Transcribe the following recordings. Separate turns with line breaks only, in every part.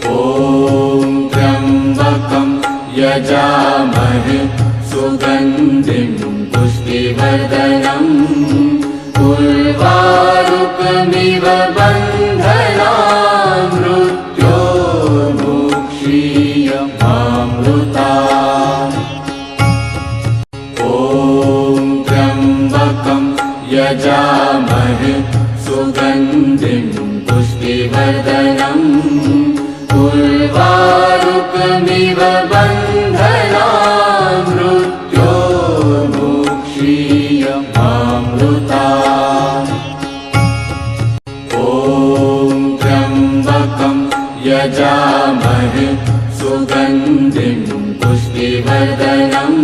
ॐ त्र्यम्बकं यजामहे सुगन्धिं पुष्टिवर्धनम् उर्वारुकमिव बन्धनान् मृत्योर्मुक्षीयमामृतात्। ॐ त्र्यम्बकं यजामहे सुगन्धिं पुष्टिवर्धनम् उर्वारुकमिव बन्धनान् मृत्योर्मुक्षीयमामृतात्। ॐ त्र्यम्बकं यजामहे सुगन्धिं पुष्टिवर्धनम्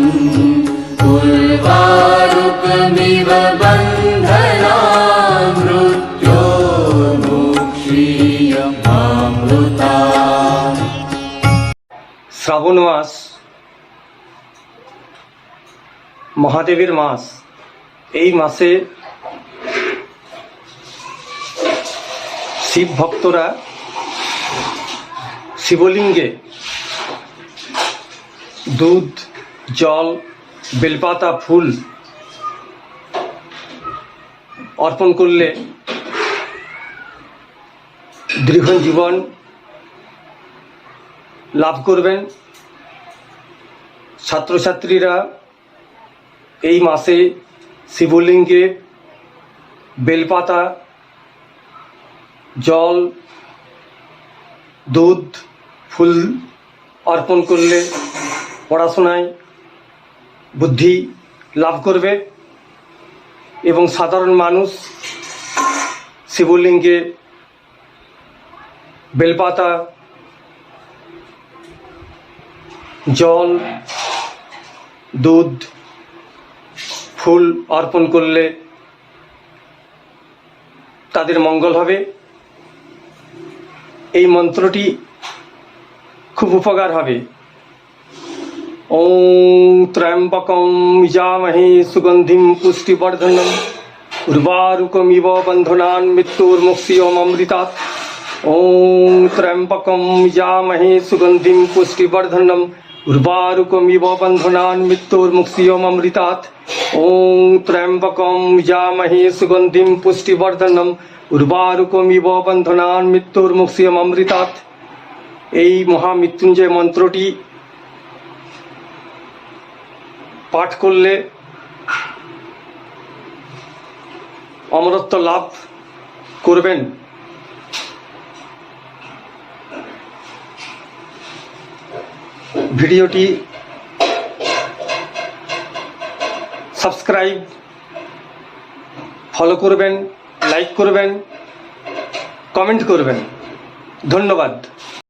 उर्वारुकमिव बन्धनान् मृत्योर्मुक्षीयमामृतात्।
শ্রাবণ মাস মহাদেবের মাস। এই মাসে শিব ভক্তরা শিবলিঙ্গে দুধ, জল, বেলপাতা, ফুল অর্পণ করলে দীর্ঘ জীবন লাভ করবেন। ছাত্রছাত্রীরা এই মাসে শিবলিঙ্গে বেলপাতা, জল, দুধ, ফুল অর্পণ করলে পড়াশোনায় বুদ্ধি লাভ করবে এবং সাধারণ মানুষ শিবলিঙ্গে বেলপাতা, জল, দুধ, ফুল অর্পণ করলে তাদের মঙ্গল হবে। এই মন্ত্রটি খুব উপকার হবে। ওং ত্র্যম্বকং যজামহে সুগন্ধিং পুষ্টিবর্ধনম উর্বারুকমিব বন্ধনাन् মৃত্যোর্मुक्षीयमामृतात्। ওং ত্র্যম্বকং যজামহে সুগন্ধিং পুষ্টিবর্ধনম উর্বারুকমিব বন্ধনাन् মৃত্যোর্मुक्षीयमामृतात्। ওং ত্র্যম্বকং যজামহে সুগন্ধিং পুষ্টিবর্ধনম উর্বারুকমিব বন্ধনাन् মৃত্যোর্मुक्षीयमामृतात्। এই মহামৃত্যুঞ্জয় মন্ত্রটি পাঠ করলে অমরত্ব লাভ করবেন। ভিডিওটি সাবস্ক্রাইব, ফলো করবেন, লাইক করবেন, কমেন্ট করবেন। ধন্যবাদ।